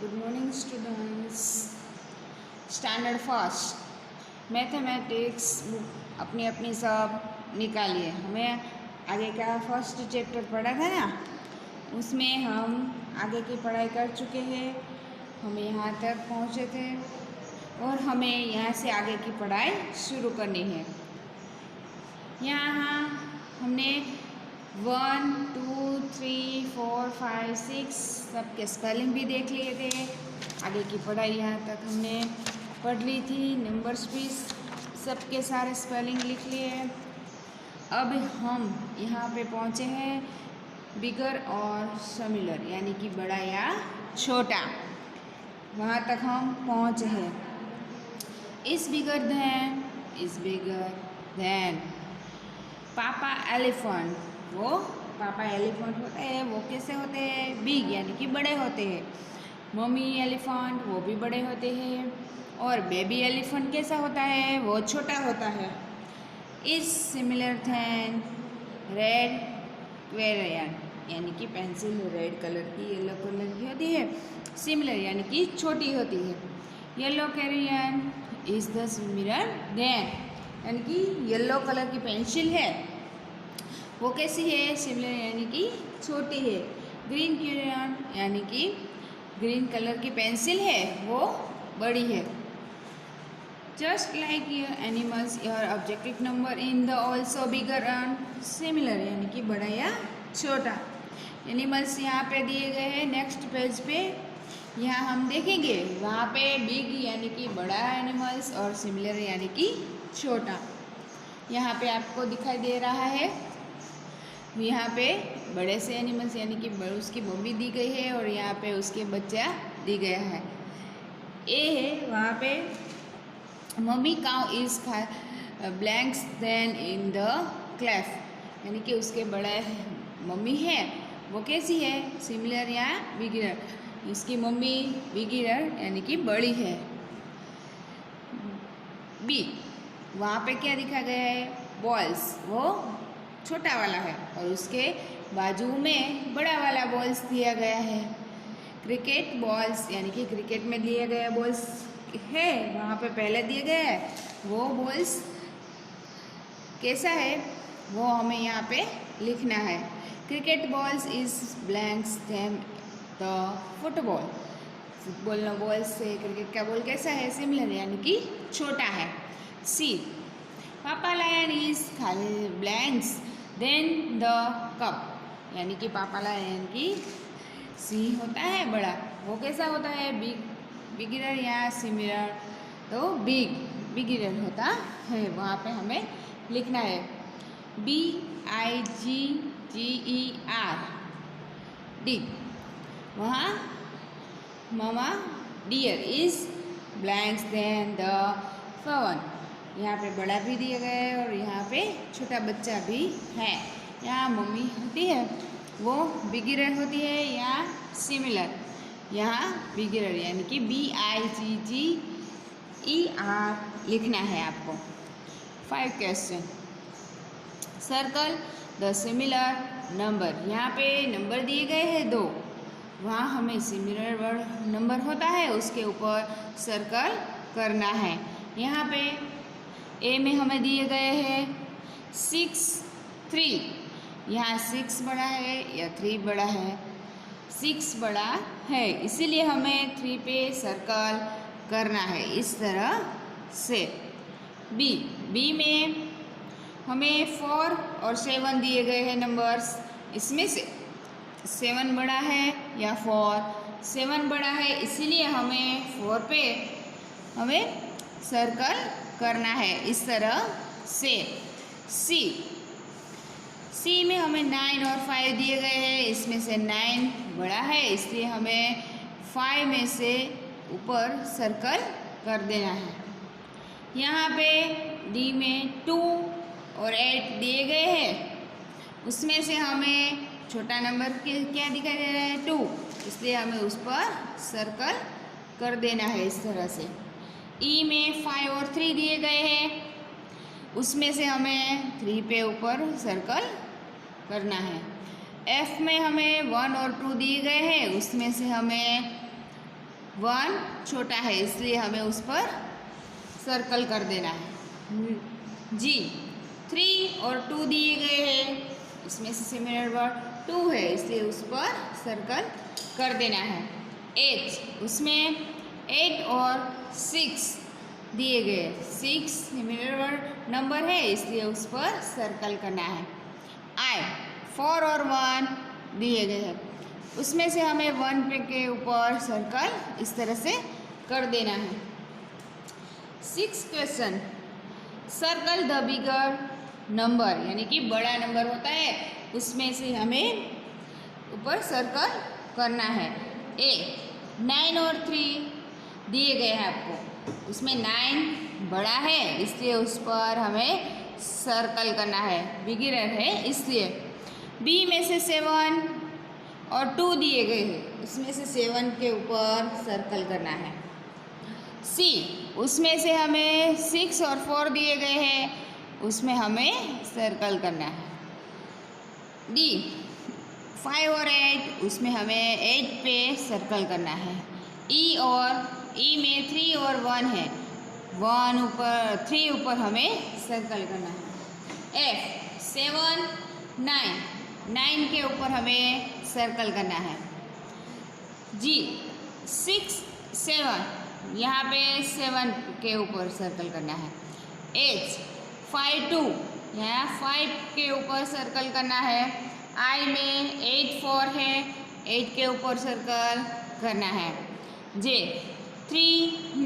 Good morning students. Standard first mathematics book अपनी अपनी सब निकालिए। हमें आगे का फर्स्ट चैप्टर पढ़ा था ना, उसमें हम आगे की पढ़ाई कर चुके हैं। हमें यहाँ तक पहुँचे थे और हमें यहाँ से आगे की पढ़ाई शुरू करनी है। यहाँ हमने 1, 2, 3, 4, 5, 6 सबके स्पेलिंग भी देख लिए थे। आगे की पढ़ाई यहाँ तक हमने पढ़ ली थी। नंबर्स भी सबके सारे स्पेलिंग लिख लिए। अब हम यहाँ पे पहुँचे हैं बिगर और सिमिलर, यानी कि बड़ा या छोटा, वहाँ तक हम पहुँचे हैं। इज बिगर देन पापा एलिफेंट, वो पापा एलिफेंट होते हैं, वो कैसे होते हैं? बिग, यानी कि बड़े होते हैं। मम्मी एलिफेंट, वो भी बड़े होते हैं। और बेबी एलिफेंट कैसा होता है? वो छोटा होता है। Is similar than red crayon, यानी कि पेंसिल रेड कलर की, येलो कलर की होती है। सिमिलर यानी कि छोटी होती है। Yellow crayon is the similar than, यानी कि येलो कलर की पेंसिल है, वो कैसी है? सिमिलर यानी कि छोटी है। ग्रीन क्रेयॉन यानी कि ग्रीन कलर की पेंसिल है, वो बड़ी है। Just like your animals your objective number in the also bigger and similar, यानी कि बड़ा या छोटा। एनिमल्स यहाँ पे दिए गए हैं नेक्स्ट पेज पे, यहाँ हम देखेंगे। वहाँ पे बिग यानी कि बड़ा एनिमल्स और सिमिलर यानी कि छोटा। यहाँ पे आपको दिखाई दे रहा है, यहाँ पे बड़े से एनिमल्स यानी कि उसकी मम्मी दी गई है और यहाँ पे उसके बच्चा दी गया है। ए है, वहाँ पे mummy cow is blanks than in the calf, यानी कि उसके बड़ा मम्मी है, वो कैसी है? सिमिलर या बिगिनर। उसकी मम्मी बिगिनर यानी कि बड़ी है। बी, वहाँ पे क्या दिखा गया है? बॉल्स, वो छोटा वाला है और उसके बाजू में बड़ा वाला बॉल्स दिया गया है। क्रिकेट बॉल्स, यानी कि क्रिकेट में दिए गए बॉल्स है, वहाँ पे पहले दिए गए है। वो बॉल्स कैसा है, वो हमें यहाँ पे लिखना है। Cricket balls is blanks them the football, football ball से क्रिकेट का बॉल कैसा है? सिमिलर यानी कि छोटा है। सी, पापा लायन इज खाली ब्लैंक्स देन द कप, यानी कि पापा लायन की सी होता है बड़ा, वो कैसा होता है? बिगिनर या सिमिलर? तो बिगिनर होता है, वहाँ पे हमें लिखना है। BIGGER डी, वहाँ mama deer is blanks than the fawn, यहाँ पे बड़ा भी दिया गया है और यहाँ पे छोटा बच्चा भी है। यहाँ मम्मी होती है, वो बिगिनर होती है या सिमिलर? यहाँ बिगिनर यानी कि BIGGER लिखना है आपको। 5 question. Circle the similar number, यहाँ पे नंबर दिए गए हैं 2, वहाँ हमें सिमिलर नंबर होता है, उसके ऊपर सर्कल करना है। यहाँ पे ए में हमें दिए गए हैं 6, 3, यहाँ 6 बड़ा है या 3 बड़ा है? 6 बड़ा है, इसीलिए हमें 3 पे सर्कल करना है इस तरह से। बी में हमें 4 और 7 दिए गए हैं नंबर्स, इसमें से 7 बड़ा है या 4? 7 बड़ा है, इसीलिए हमें 4 पे हमें सर्कल करना है इस तरह से। सी में हमें 9 और 5 दिए गए हैं, इसमें से 9 बड़ा है, इसलिए हमें 5 में से ऊपर सर्कल कर देना है। यहाँ पे डी में 2 और 8 दिए गए हैं, उसमें से हमें छोटा नंबर क्या दिखाई दे रहा है? 2, इसलिए हमें उस पर सर्कल कर देना है इस तरह से। ई में 5 और 3 दिए गए हैं, उसमें से हमें 3 पे ऊपर सर्कल करना है। एफ में हमें 1 और 2 दिए गए हैं, उसमें से हमें 1 छोटा है इसलिए हमें उस पर सर्कल कर देना है। जी 3 और 2 दिए गए हैं, इसमें से सिमिलर वर्ड 2 है इसलिए उस पर सर्कल कर देना है। 8 उसमें 8 और 6 दिए गए, 6 सिमिलर वर्ड नंबर है इसलिए उस पर सर्कल करना है। I 4 और 1 दिए गए हैं, उसमें से हमें 1 पे के ऊपर सर्कल इस तरह से कर देना है। 6 question, circle the bigger number, यानी कि बड़ा नंबर होता है उसमें से हमें ऊपर सर्कल करना है। ए 9 और 3 दिए गए हैं आपको, उसमें 9 बड़ा है इसलिए उस पर हमें सर्कल करना है, बिगिनर है इसलिए। बी में से 7 और 2 दिए गए हैं, उसमें से 7 के ऊपर सर्कल करना है। सी उसमें से हमें 6 और 4 दिए गए हैं, उसमें हमें सर्कल करना है। डी 5 और 8 उसमें हमें 8 पे सर्कल करना है। ई में 3 और 1 है, 1 ऊपर 3 ऊपर हमें सर्कल करना है। एफ 7 9 के ऊपर हमें सर्कल करना है। जी 6 7 यहाँ पे 7 के ऊपर सर्कल करना है। एच 5 2 यहाँ 5 के ऊपर सर्कल करना है। आई में 8 4 है, 8 के ऊपर सर्कल करना है। जे 3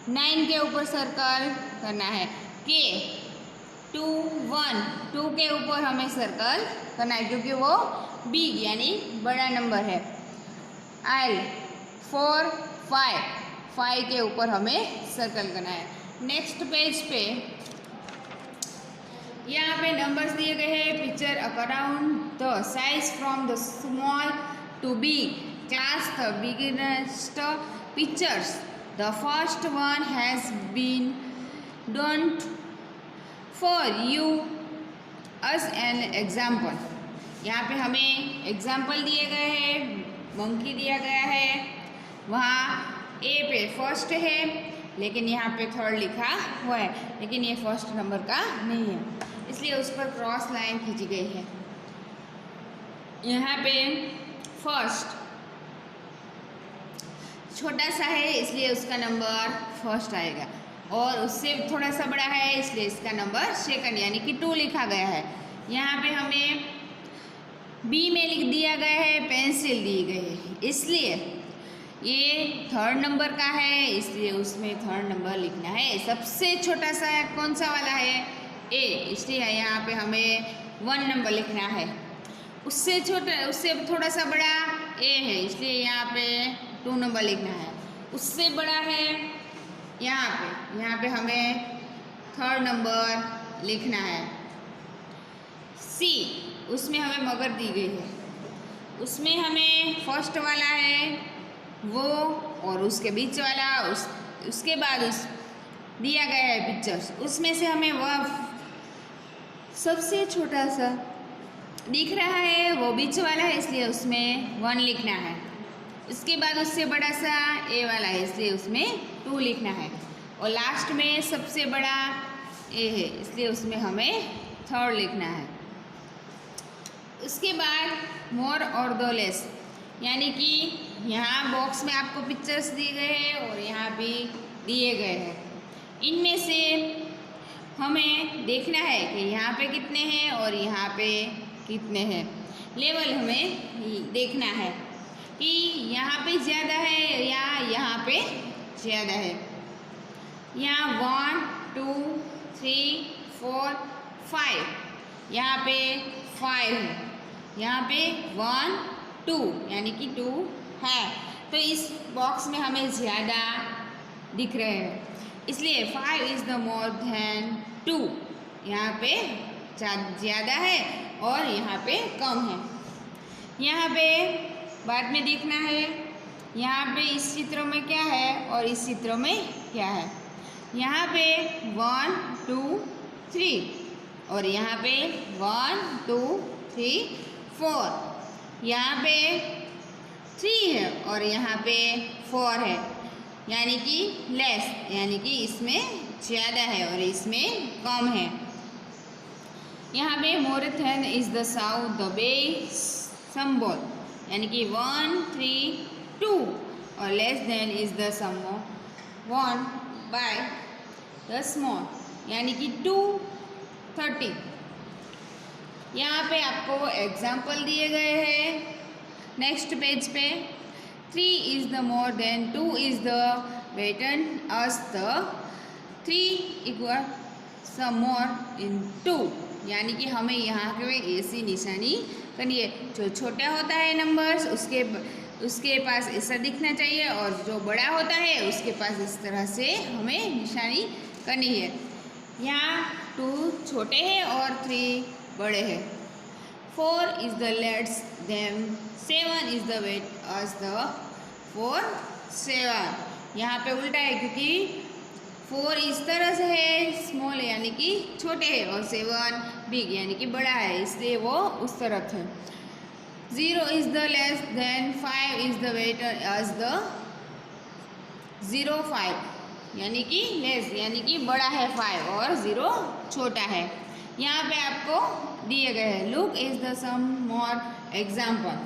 9 के ऊपर सर्कल करना है। के 2 1 2 के ऊपर हमें सर्कल करना है क्योंकि वो बिग यानी बड़ा नंबर है। एल 4 5 के ऊपर हमें सर्कल करना है। नेक्स्ट पेज पे यहाँ पे नंबर्स दिए गए हैं। Picture around the size from the small to big, class the biggest pictures, the first one has been done for you us an example. यहाँ पे हमें एग्जाम्पल दिए गए हैं, मंकी दिया गया है, वहाँ ए पे फर्स्ट है लेकिन यहाँ पे थर्ड लिखा हुआ है, लेकिन ये फर्स्ट नंबर का नहीं है इसलिए उस पर क्रॉस लाइन खींची गई है। यहाँ पे फर्स्ट छोटा सा है इसलिए उसका नंबर फर्स्ट आएगा, और उससे थोड़ा सा बड़ा है इसलिए इसका नंबर सेकंड यानी कि 2 लिखा गया है। यहाँ पे हमें बी में लिख दिया गया है, पेंसिल दी गई है इसलिए ये थर्ड नंबर का है इसलिए उसमें थर्ड नंबर लिखना है। सबसे छोटा सा कौन सा वाला है? ए, इसलिए यहाँ पे हमें 1 नंबर लिखना है। उससे छोटा उससे थोड़ा सा बड़ा ए है इसलिए यहाँ पे 2 नंबर लिखना है। उससे बड़ा है यहाँ पे हमें थर्ड नंबर लिखना है। सी उसमें हमें मगर दी गई है, उसमें हमें फर्स्ट वाला है वो और उसके बीच वाला उसके बाद दिया गया है पिक्चर्स, उसमें से हमें वह सबसे छोटा सा दिख रहा है वो बीच वाला है इसलिए उसमें 1 लिखना है। उसके बाद उससे बड़ा सा ए वाला है इसलिए उसमें 2 लिखना है, और लास्ट में सबसे बड़ा ए है इसलिए उसमें हमें थर्ड लिखना है। उसके बाद मोर और द लेस, यानी कि यहाँ बॉक्स में आपको पिक्चर्स दिए गए हैं और यहाँ भी दिए गए हैं। इनमें से हमें देखना है कि यहाँ पे कितने हैं और यहाँ पे कितने हैं। लेवल हमें देखना है कि यहाँ पे ज़्यादा है या यहाँ पे ज़्यादा है। यहाँ 1 2 3 4 5 यहाँ पे 5 है, यहाँ पे 1 2 यानी कि 2 है, तो इस बॉक्स में हमें ज़्यादा दिख रहे हैं इसलिए 5 इज़ द मोर देन 2, यहाँ पे ज़्यादा है और यहाँ पे कम है। यहाँ पे बाद में देखना है यहाँ पे इस चित्र में क्या है और इस चित्र में क्या है। यहाँ पे 1 2 3 और यहाँ पे 1 2 3 4, यहाँ पे 3 है और यहाँ पे 4 है, यानी कि लेस, यानी कि इसमें ज़्यादा है और इसमें कम है। यहाँ पे more than is the south the bay symbol, यानी कि 1 3 2 और less than is the sum 1 by the small, यानी कि 2 30। यहाँ पे आपको एग्जाम्पल दिए गए हैं नेक्स्ट पेज पे। 3 is the more than 2 is the better as the 3 equal some more in 2, यानी कि हमें यहाँ पे ऐसी निशानी करनी है। जो छोटा होता है नंबर्स उसके पास ऐसा दिखना चाहिए और जो बड़ा होता है उसके पास इस तरह से हमें निशानी करनी है। यहाँ 2 छोटे हैं और 3 बड़े हैं। 4 is the lets them 7 is the wait us the 4 7। यहाँ पे उल्टा है क्योंकि 4 इस तरह से है स्मॉल यानी कि छोटे है और 7 बिग यानी कि बड़ा है, इसलिए वो उस तरफ है। 0 is the less than 5 is the waiter as the 0 5, यानी कि लेस यानी कि बड़ा है 5 और 0 छोटा है। यहाँ पे आपको दिए गए हैं look is the some more example.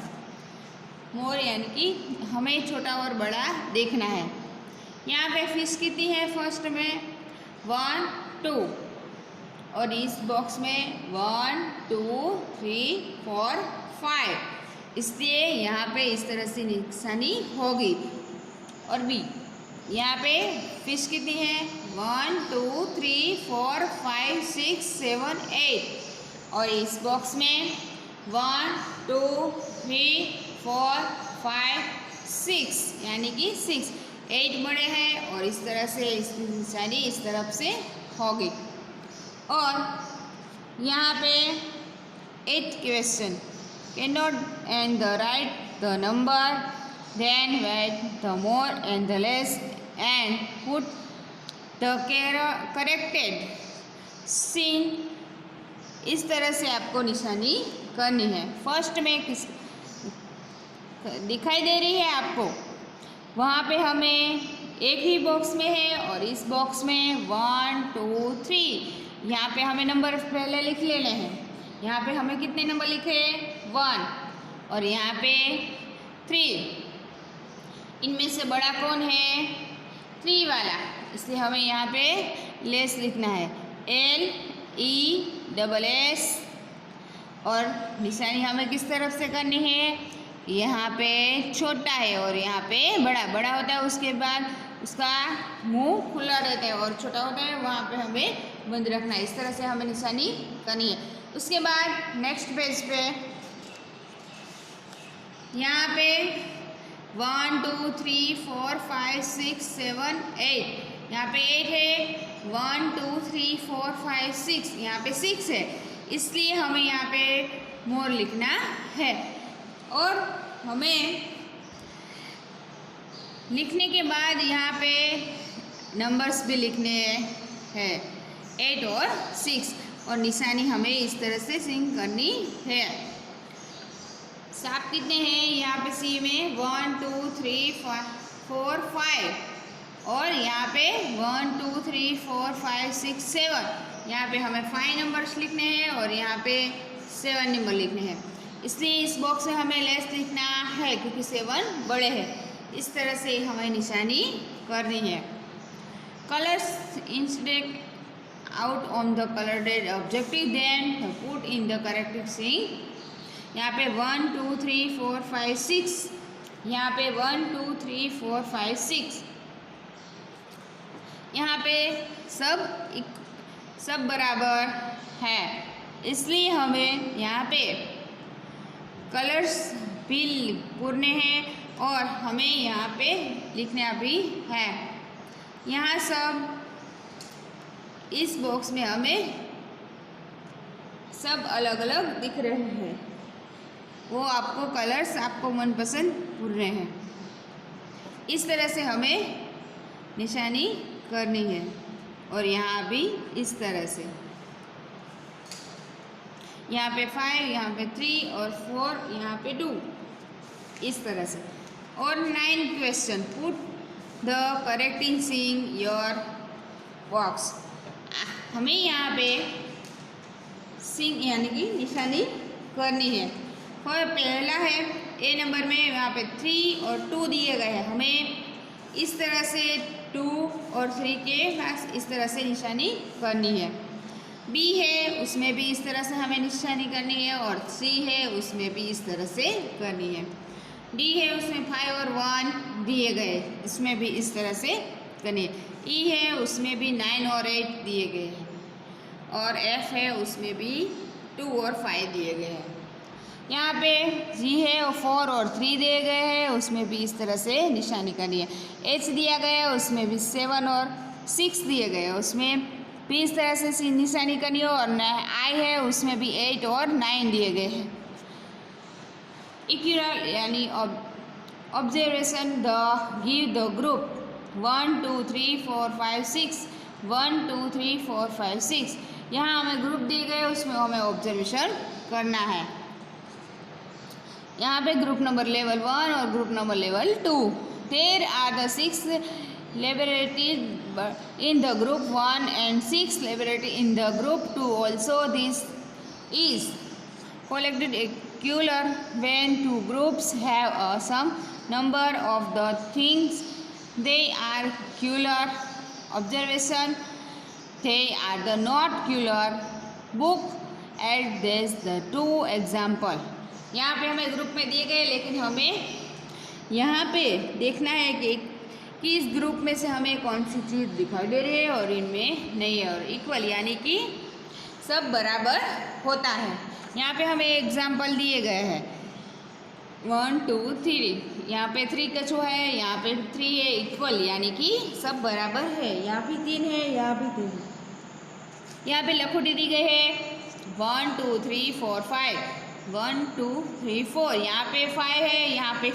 More यानी कि हमें छोटा और बड़ा देखना है। यहाँ पे फिश कितनी है, फर्स्ट में 1 2 और इस बॉक्स में 1 2 3 4 5, इसलिए यहाँ पे इस तरह से निशानी होगी। और बी यहाँ पे फिश कितनी है 1 2 3 4 5 6 7 8 और इस बॉक्स में 1 2 3 4 5 6 यानी कि 6 8 बड़े हैं और इस तरह से इसकी निशानी इस तरफ से होगी। और यहाँ पे 8th question can not and the right the number then wait the more and the less and put the corrected scene, इस तरह से आपको निशानी करनी है। फर्स्ट में किस दिखाई दे रही है आपको, वहाँ पे हमें एक ही बॉक्स में है और इस बॉक्स में 1 2 3, यहाँ पे हमें नंबर पहले लिख लेने हैं। यहाँ पे हमें कितने नंबर लिखे 1 और यहाँ पे 3, इनमें से बड़ा कौन है 3 वाला, इसलिए हमें यहाँ पे लेस लिखना है LESS और निशानी हमें किस तरफ से करनी है, यहाँ पे छोटा है और यहाँ पे बड़ा बड़ा होता है, उसके बाद उसका मुंह खुला रहता है और छोटा होता है वहाँ पे हमें बंद रखना है। इस तरह से हमें निशानी करनी है। उसके बाद नेक्स्ट पेज पे यहाँ पे 1 2 3 4 5 6 7 8, यहाँ पे 8 है 1 2 3 4 5 6, यहाँ पे 6 है, इसलिए हमें यहाँ पे मोर लिखना है। और हमें लिखने के बाद यहाँ पे नंबर्स भी लिखने हैं 8 और 6 और निशानी हमें इस तरह से सिंक करनी है। सांप कितने हैं यहाँ पे सी में 1 2 3 4 5 और यहाँ पे 1 2 3 4 5 6 7, यहाँ पे हमें 5 नंबर्स लिखने हैं और यहाँ पे 7 नंबर लिखने हैं, इसलिए इस बॉक्स में हमें लेस लिखना है क्योंकि 7 बड़े हैं। इस तरह से हमें निशानी करनी है। Colours instead out on the coloured objective then put in the correct scene, यहाँ पे 1 2 3 4 5 6, यहाँ पे 1 2 3 4 5 6, यहाँ पे सब बराबर है, इसलिए हमें यहाँ पे कलर्स भी पूरने हैं और हमें यहाँ पे लिखना भी है। यहाँ सब इस बॉक्स में हमें सब अलग अलग दिख रहे हैं, वो आपको कलर्स आपको मनपसंद पूरने हैं। इस तरह से हमें निशानी करनी है और यहाँ भी इस तरह से, यहाँ पे 5, यहाँ पे 3 और 4, यहाँ पे 2, इस तरह से। और 9 question, put the correcting in your box. हमें यहाँ पे सिंग यानी कि निशानी करनी है। और पहला है ए नंबर में, यहाँ पे 3 और 2 दिए गए हैं। हमें इस तरह से 2 और 3 के पास इस तरह से निशानी करनी है। बी है, उसमें भी इस तरह से हमें निशानी करनी है। और सी है, उसमें भी इस तरह से करनी है। डी है, उसमें 5 और 1 दिए गए, इसमें भी इस तरह से करनी है। ई है, उसमें भी 9 और 8 दिए गए हैं। और एफ है, उसमें भी 2 और 5 दिए गए हैं। यहाँ पे जी है, 4 और 3 दिए गए हैं, उसमें भी इस तरह से निशानी करनी है। एच दिया गया है, उसमें भी 7 और 6 दिए गए हैं, उसमें भी इस तरह से निशानी करनी है। और आई है, उसमें भी 8 और 9 दिए गए हैं। इक्वल यानी observation the give the group 1 2 3 4 5 6 1 2 3 4 5 6। यहाँ हमें ग्रुप दिए गए, उसमें हमें ऑब्जर्वेशन करना है। यहाँ पे ग्रुप नंबर लेवल 1 और group number level 2। There are the 6 laboratories in the group 1 and 6 laboratories in the group 2 also. This is collected equal when two groups have a some number of the things they are equal. Observation, they are the not equal. Book at this the 2 example. यहाँ पे हमें group में दिए गए, लेकिन हमें यहाँ पे देखना है कि इस ग्रुप में से हमें कौन सी चीज़ दिखाई दे रही है और इनमें नहीं है। और इक्वल यानी कि सब बराबर होता है। यहाँ पे हमें एग्जाम्पल दिए गए हैं 1 2 3। यहाँ पे 3 कछुआ है, यहाँ पे 3 है। इक्वल यानी कि सब बराबर है। यहाँ भी 3 है, यहाँ भी 3 है। यहाँ पे लखोटी दी गई है 1 2 3 4 5 1 2 3 4। यहाँ पे 5 है, यहाँ पे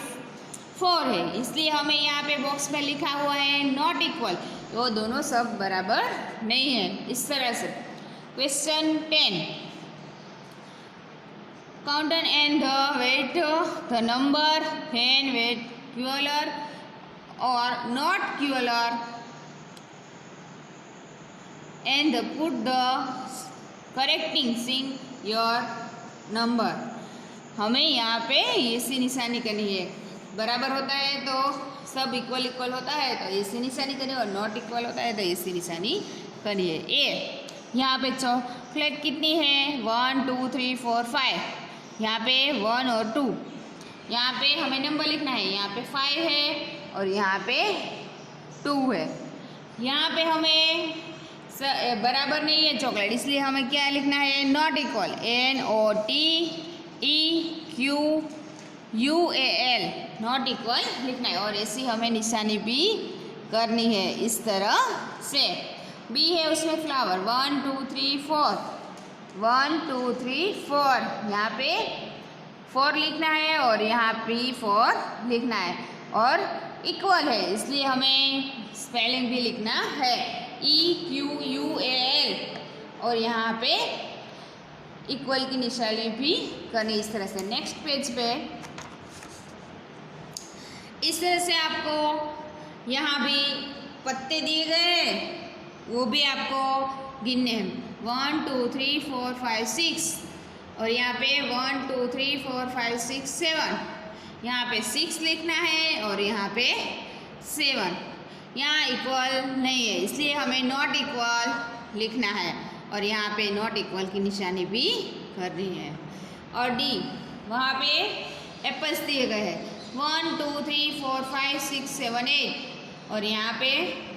4 है, इसलिए हमें यहाँ पे बॉक्स में लिखा हुआ है नॉट इक्वल। वो दोनों सब बराबर नहीं है। इस तरह से question 10, count and the wait the number when weight equal or not equal and put the correcting in your number. हमें यहाँ पे ऐसी निशानी करनी है। बराबर होता है तो सब इक्वल इक्वल होता है तो ऐसी निशानी करनी है, और नॉट इक्वल होता है तो ऐसी निशानी करनी है। ए यहाँ पे चॉकलेट कितनी है 1 2 3 4 5। यहाँ पे 1 और 2। यहाँ पे हमें नंबर लिखना है। यहाँ पे 5 है और यहाँ पे 2 है। यहाँ पे हमें बराबर नहीं है चॉकलेट, इसलिए हमें क्या लिखना है not equal. NOT EQUAL not equal लिखना है। और ऐसी हमें निशानी भी करनी है इस तरह से। बी है, उसमें फ्लावर 1 2 3 4 1 2 3 4। यहाँ पे 4 लिखना है और यहाँ पे 4 लिखना है। और इक्वल है, इसलिए हमें स्पेलिंग भी लिखना है EQUAL। और यहाँ पे इक्वल की निशानी भी करनी इस तरह से। नेक्स्ट पेज पे इस तरह से आपको यहाँ भी पत्ते दिए गए, वो भी आपको गिनने हैं 1 2 3 4 5 6। और यहाँ पे 1 2 3 4 5 6 7। यहाँ पे 6 लिखना है और यहाँ पे 7। यहाँ इक्वल नहीं है, इसलिए हमें नॉट इक्वल लिखना है। और यहाँ पे नॉट इक्वल की निशानी भी करनी है। और डी, वहाँ पे एप्पल्स दिए गए हैं 1 2 3 4 5 6 7 8। और यहाँ पे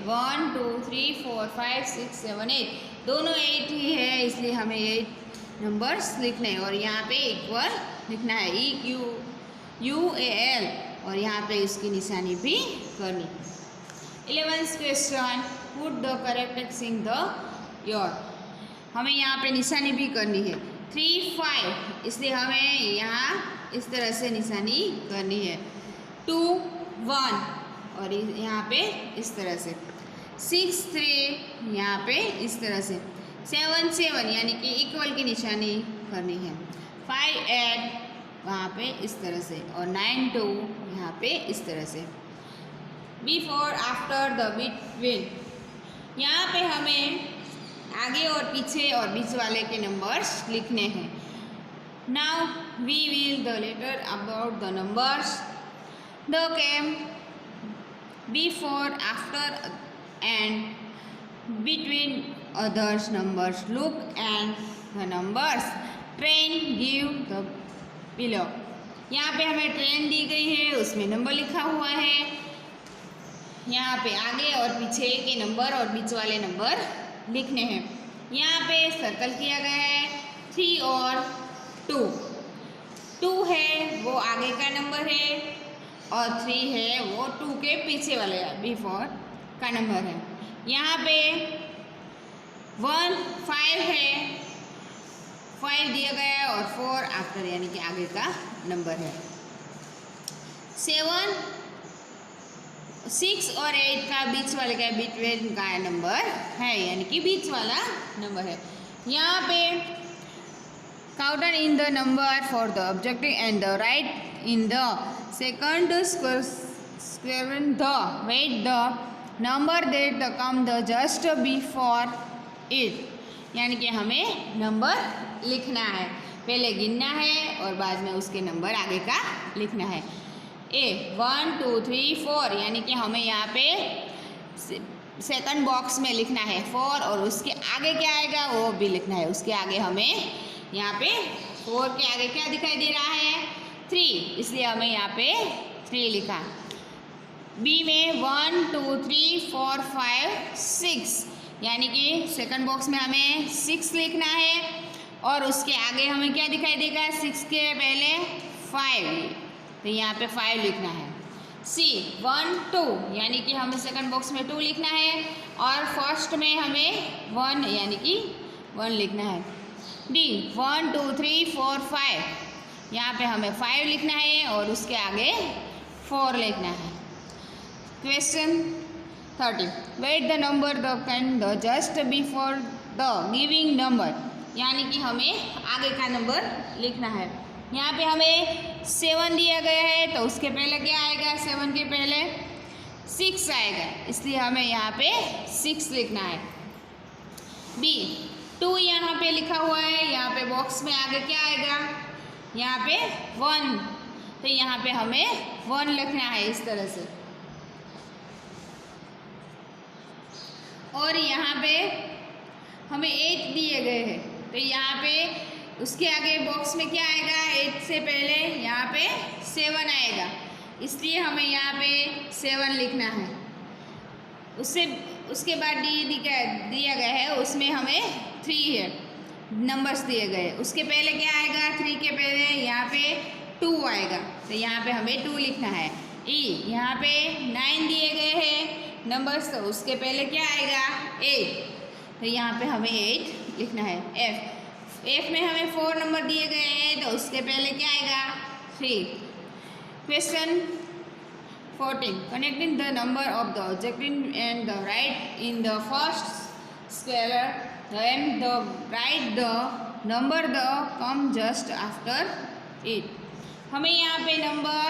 1 2 3 4 5 6 7 8, दोनों 8 ही है, इसलिए हमें 8 नंबर्स लिखने हैं। और यहाँ पे इक्वल लिखना है EQUAL। और यहाँ पे इसकी निशानी भी करनी। 11th question, put the correct in the your. हमें यहाँ पे निशानी भी करनी है 3 5, इसलिए हमें यहाँ इस तरह से निशानी करनी है 2 1। और यहाँ पे इस तरह से 6 3, यहाँ पे इस तरह से 7 7, यानी कि इक्वल की निशानी करनी है 5 8 वहाँ पे इस तरह से, और 9 2 यहाँ पे इस तरह से। बिफोर आफ्टर द बिटवीन, यहाँ पे हमें आगे और पीछे और बीच वाले के नंबर्स लिखने हैं। Now we will the letter about the numbers the came before after and between others numbers, look and the numbers, train give the below. यहाँ पे हमें ट्रेन दी गई है, उसमें नंबर लिखा हुआ है। यहाँ पे आगे और पीछे के नंबर और बीच वाले नंबर लिखने हैं। यहाँ पे सर्कल किया गया है 3 और 2। 2 है वो आगे का नंबर है और 3 है वो 2 के पीछे वाले बिफोर का नंबर है। यहाँ पे 1 5 है, 5 दिया गया है और 4 आफ्टर यानी कि आगे का नंबर है। 7 6 और 8 का बीच वाले का बिटवीन का नंबर है, यानी कि बीच वाला नंबर है। यहाँ पे count in the number for the objective and the right in the second square the wait the number that the come the just before it, यानी कि हमें नंबर लिखना है, पहले गिनना है और बाद में उसके नंबर आगे का लिखना है। 1 2 3 4, यानी कि हमें यहाँ पे सेकंड बॉक्स में लिखना है 4 और उसके आगे क्या आएगा वो भी लिखना है। उसके आगे हमें यहाँ पे 4 के आगे क्या दिखाई दे रहा है 3, इसलिए हमें यहाँ पे 3 लिखा। बी में 1 2 3 4 5 6, यानी कि सेकंड बॉक्स में हमें 6 लिखना है और उसके आगे हमें क्या दिखाई देगा 6 के पहले 5, तो यहाँ पे 5 लिखना है। सी 1 2, यानी कि हमें सेकंड बॉक्स में 2 लिखना है और फर्स्ट में हमें 1 यानी कि 1 लिखना है। डी 1 2 3 4 5, यहाँ पे हमें 5 लिखना है और उसके आगे 4 लिखना है। Question 30, wait the number the can the just before the giving number, यानी कि हमें आगे का नंबर लिखना है। यहाँ पे हमें 7 दिया गया है तो उसके पहले क्या आएगा 7 के पहले 6 आएगा, इसलिए हमें यहाँ पे 6 लिखना है। बी 2 यहाँ पे लिखा हुआ है, यहाँ पे बॉक्स में आगे क्या आएगा यहाँ पे 1, तो यहाँ पे हमें 1 लिखना है इस तरह से। और यहाँ पे हमें 8 दिए गए हैं, तो यहाँ पे उसके आगे बॉक्स में क्या आएगा 8 से पहले यहाँ पे 7 आएगा, इसलिए हमें यहाँ पे 7 लिखना है। उसके बाद डी दिया गया है, उसमें हमें 3 है नंबर्स दिए गए, उसके पहले क्या आएगा 3 के पहले यहाँ पे 2 आएगा, तो यहाँ पे हमें 2 लिखना है। ई यहाँ पे 9 दिए गए हैं नंबर्स, तो उसके पहले क्या आएगा 8, तो यहाँ पे हमें 8 लिखना है। एफ में हमें 4 नंबर दिए गए हैं, तो उसके पहले क्या आएगा 3। Question 14, connecting the number of the objective and the right in the first square then the right the number the come just after it. हमें यहाँ पे नंबर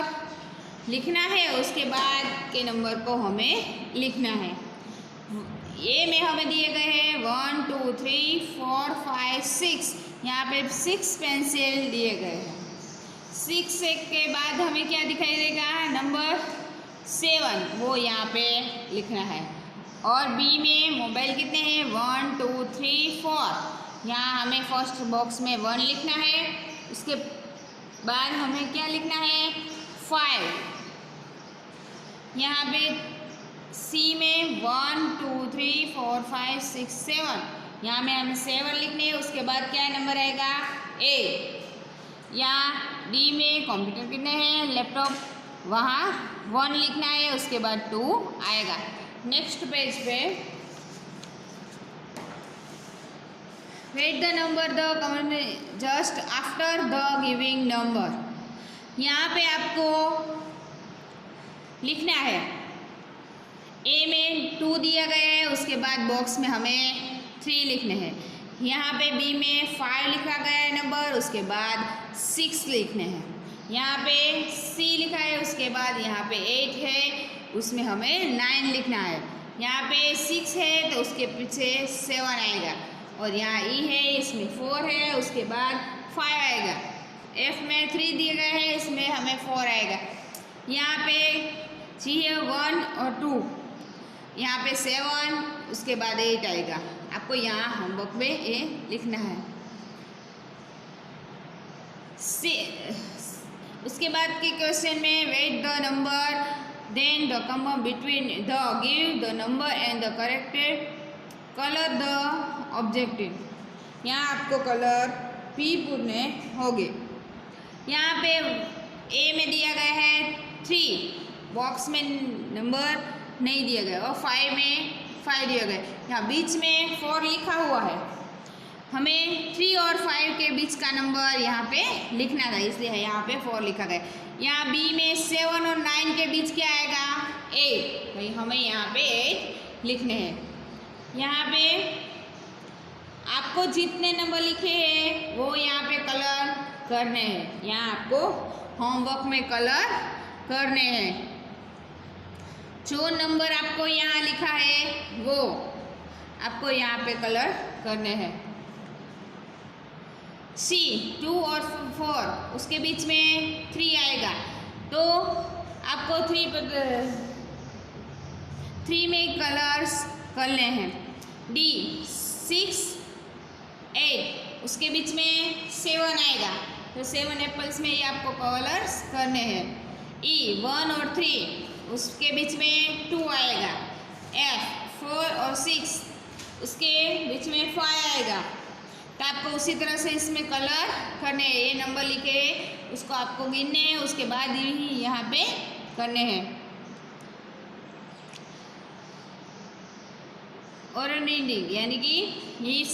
लिखना है, उसके बाद के नंबर को हमें लिखना है। ए में हमें दिए गए हैं 1 2 3 4 5 6, यहाँ पे 6 पेंसिल दिए गए हैं। 6 के बाद हमें क्या दिखाई देगा नंबर 7, वो यहाँ पे लिखना है। और बी में मोबाइल कितने हैं 1 2 3 4, यहाँ हमें फर्स्ट बॉक्स में 1 लिखना है, उसके बाद हमें क्या लिखना है 5। यहाँ पे सी में 1 2 3 4 5 6 7, यहाँ में हमें 7 लिखने हैं, उसके बाद क्या नंबर आएगा 8। या डी में कंप्यूटर कितने हैं लैपटॉप, वहाँ 1 लिखना है, उसके बाद 2 आएगा। नेक्स्ट पेज पे wait the number the comment just after the giving number, यहाँ पे आपको लिखना है। ए में 2 दिया गया है, उसके बाद बॉक्स में हमें 3 लिखने हैं। यहाँ पे बी में 5 लिखा गया है नंबर, उसके बाद 6 लिखने हैं। यहाँ पे C लिखा है, उसके बाद यहाँ पे 8 है, उसमें हमें 9 लिखना है। यहाँ पे 6 है तो उसके पीछे 7 आएगा, और यहाँ E है, इसमें 4 है, उसके बाद 5 आएगा। F में 3 दिए गए हैं, इसमें हमें 4 आएगा। यहाँ पे G है 1 और 2, यहाँ पे 7, उसके बाद 8 आएगा। आपको यहाँ होमवर्क में ये लिखना है। उसके बाद के क्वेश्चन में wait the number, then the comma between the, give the number and the corrected colour the objective. यहाँ आपको कलर P पूरने होंगे। यहाँ पे A में दिया गया है 3, बॉक्स में नंबर नहीं दिया गया, और 5 में 5 दिया गया। यहाँ बीच में 4 लिखा हुआ है, हमें 3 और 5 के बीच का नंबर यहाँ पे लिखना था, इसलिए यहाँ पे 4 लिखा गया। यहाँ B में 7 और 9 के बीच क्या आएगा? 8, भाई हमें यहाँ पे 8 लिखने हैं। यहाँ पे आपको जितने नंबर लिखे हैं वो यहाँ पे कलर करने हैं। यहाँ आपको होमवर्क में कलर करने हैं। जो नंबर आपको यहाँ लिखा है वो आपको यहाँ पे कलर करने हैं। C 2 और 4, उसके बीच में 3 आएगा, तो आपको 3 में कलर्स करने हैं। D 6 8, उसके बीच में 7 आएगा, तो 7 एप्पल्स में ये आपको कलर्स करने हैं। E 1 और 3, उसके बीच में 2 आएगा। F 4 और 6, उसके बीच में 5 आएगा। तो आपको उसी तरह से इसमें कलर करने हैं। ये नंबर लिखे हैं उसको आपको गिनने हैं, उसके बाद ही यहाँ पे करने हैं। और यानी कि ये